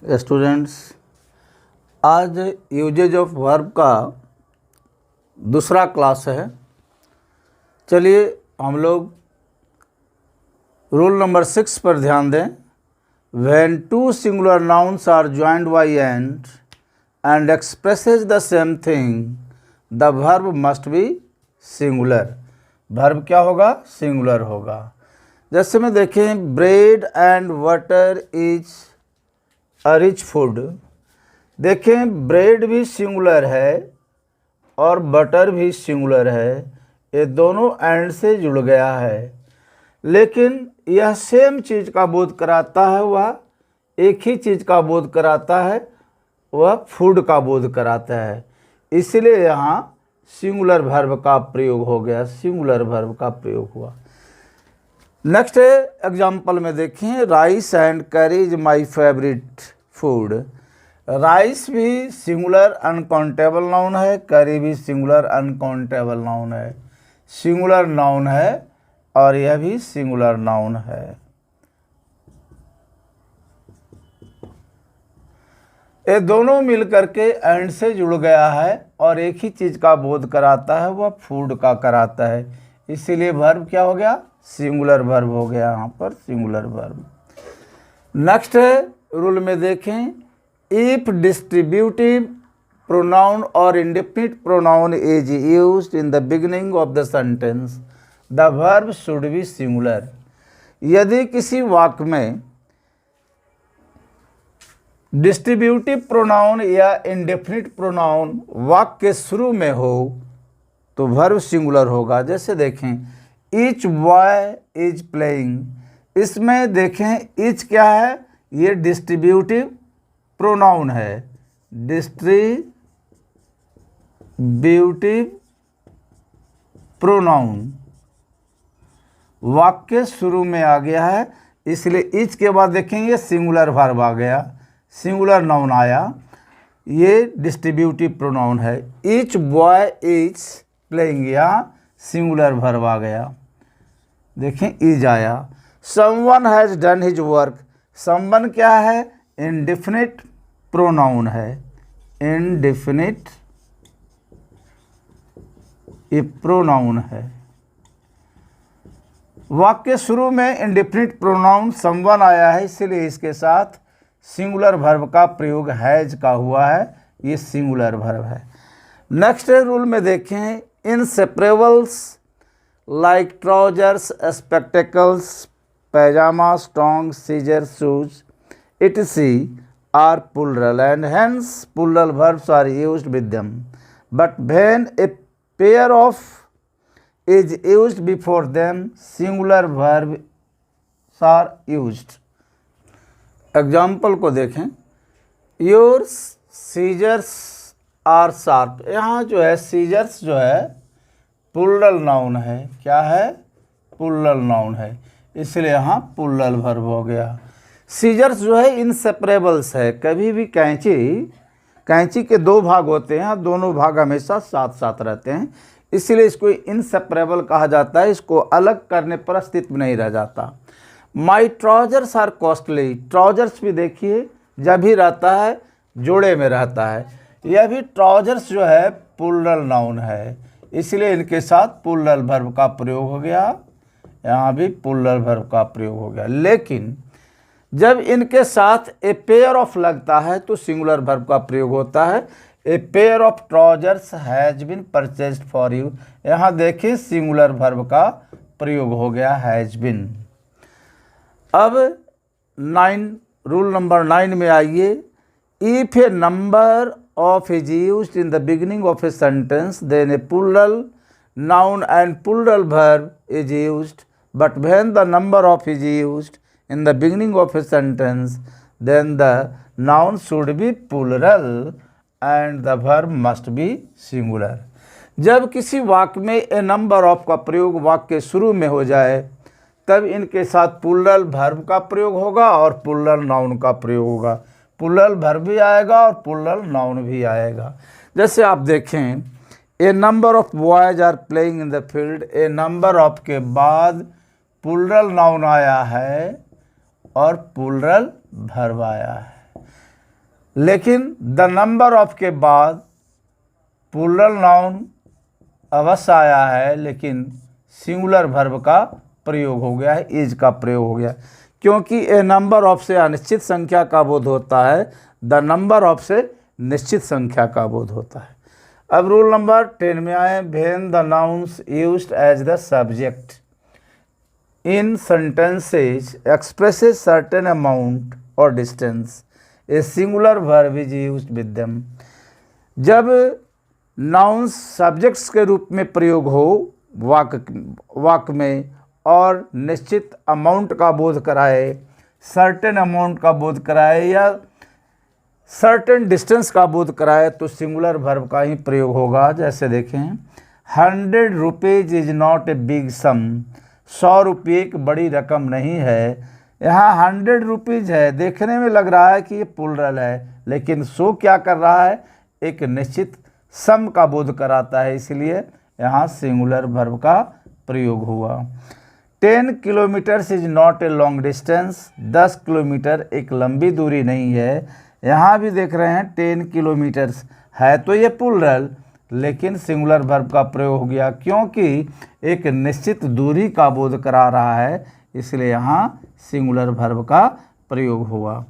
Students, आज usage of verb का दूसरा क्लास है। चलिए हम लोग रूल नंबर 6 पर ध्यान दें। When two singular nouns are joined by and expresses the same thing the verb must be singular. Verb क्या होगा? सिंगुलर होगा। जैसे में देखें, bread and water is a rich food. देखें, ब्रेड भी सिंगुलर है और बटर भी सिंगुलर है। ये दोनों एंड से जुड़ गया है, लेकिन यह सेम चीज़ का बोध कराता है, वह एक ही चीज़ का बोध कराता है, वह फूड का बोध कराता है। इसलिए यहाँ सिंगुलर वर्ब का प्रयोग हो गया, सिंगुलर वर्ब का प्रयोग हुआ। नेक्स्ट एग्जाम्पल में देखें, राइस एंड करी is my favourite food. Rice भी सिंगुलर अनकाउंटेबल नाउन है, करी भी सिंगुलर अनकाउंटेबल नाउन है। सिंगुलर नाउन है और यह भी सिंगुलर नाउन है। ये दोनों मिलकर के एंड से जुड़ गया है और एक ही चीज़ का बोध कराता है, वह फूड का कराता है। इसीलिए वर्ब क्या हो गया? सिंगुलर वर्ब हो गया, यहाँ पर सिंगुलर वर्ब। नेक्स्ट रूल में देखें, इफ डिस्ट्रीब्यूटिव प्रोनाउन और indefinite pronoun is used in the beginning of the sentence the verb should be singular. यदि किसी वाक्य में डिस्ट्रीब्यूटिव प्रोनाउन या इंडेफिनिट प्रोनाउन वाक्य के शुरू में हो तो वर्ब सिंगुलर होगा। जैसे देखें, ईच बॉय इज प्लेइंग। इसमें देखें, ईच क्या है? ये डिस्ट्रीब्यूटिव प्रोनाउन है। डिस्ट्रीब्यूटिव प्रोनाउन वाक्य शुरू में आ गया है, इसलिए ईच के बाद देखेंगे सिंगुलर वर्ब आ गया, सिंगुलर नाउन आया। ये डिस्ट्रीब्यूटिव प्रोनाउन है। ईच बॉय इज प्लेइंग, यहाँ सिंगुलर वर्ब आ गया। देखें, इज आया। Someone has done his work. Someone क्या है? इंडेफिनिट प्रोनाउन है। इंडेफिनिट ये प्रोनाउन है। वाक्य शुरू में इंडेफिनिट प्रोनाउन समवन आया है, इसलिए इसके साथ सिंगुलर वर्ब का प्रयोग हैज का हुआ है। ये सिंगुलर वर्ब है। नेक्स्ट रूल में देखें, inseparables like trousers, spectacles, pyjama, tongs, scissor, shoes, etc. are plural and hence plural verbs are used with them. But when a pair of is used before them, singular verbs are used. Example को देखें, your seizures are sharp. यहाँ जो है seizures जो है plural noun है। क्या है? प्लूरल नाउन है, इसलिए यहाँ प्लूरल वर्ब हो गया। सीजर्स जो है इनसेपरेबल्स है। कभी भी कैंची के दो भाग होते हैं, दोनों भाग हमेशा साथ साथ रहते हैं, इसलिए इसको इनसेपरेबल कहा जाता है। इसको अलग करने पर अस्तित्व नहीं रह जाता। माई ट्राउजर्स आर कॉस्टली। ट्राउजर्स भी देखिए जब भी रहता है जोड़े में रहता है। यह भी ट्राउजर्स जो है प्लूरल नाउन है, इसलिए इनके साथ प्लूरल वर्ब का प्रयोग हो गया। यहाँ भी प्लूरल वर्ब का प्रयोग हो गया। लेकिन जब इनके साथ ए पेयर ऑफ लगता है तो सिंगुलर वर्ब का प्रयोग होता है। A pair of trousers has been purchased for you. यहाँ देखिए सिंगुलर वर्ब का प्रयोग हो गया, हैज बीन। अब रूल नंबर 9 में आइए। If a number of is used in the beginning of a sentence then a plural noun and plural verb is used, but when the number of is used in the beginning of a sentence then the noun should be plural and the verb must be singular. जब किसी वाक्य में a number of का प्रयोग वाक्य के शुरू में हो जाए तब इनके साथ प्लूरल वर्ब का प्रयोग होगा और प्लूरल नाउन का प्रयोग होगा। प्लूरल वर्ब भी आएगा और प्लूरल नाउन भी आएगा। जैसे आप देखें, a number of boys are playing in the field. A number of के बाद प्लूरल नाउन आया है और प्लूरल वर्ब आया है। लेकिन द नंबर ऑफ के बाद प्लूरल नाउन अवश्य आया है, लेकिन सिंगुलर वर्ब का प्रयोग हो गया है, इज का प्रयोग हो गया, क्योंकि ए नंबर ऑफ से अनिश्चित संख्या का बोध होता है, द नंबर ऑफ से निश्चित संख्या का बोध होता है। अब रूल नंबर 10 में आए, when the nouns used as the subject in sentences expresses certain amount और distance, a singular verb is used with them. जब नाउन्स सब्जेक्ट्स के रूप में प्रयोग हो वाक्य में और निश्चित अमाउंट का बोध कराए, सर्टेन अमाउंट का बोध कराए या सर्टेन डिस्टेंस का बोध कराए, तो सिंगुलर वर्ब का ही प्रयोग होगा। जैसे देखें, 100 rupees is not a big sum, 100 रुपये एक बड़ी रकम नहीं है। यहाँ 100 रुपीज़ है, देखने में लग रहा है कि ये प्लूरल है, लेकिन सो क्या कर रहा है, एक निश्चित सम का बोध कराता है, इसलिए यहाँ सिंगुलर वर्ब का प्रयोग हुआ। 10 kilometres is not a long distance, 10 kilometre एक लंबी दूरी नहीं है। यहाँ भी देख रहे हैं 10 किलोमीटर्स है, तो ये प्लूरल, लेकिन सिंगुलर वर्ब का प्रयोग हो गया, क्योंकि एक निश्चित दूरी का बोध करा रहा है, इसलिए यहाँ सिंगुलर वर्ब का प्रयोग हुआ।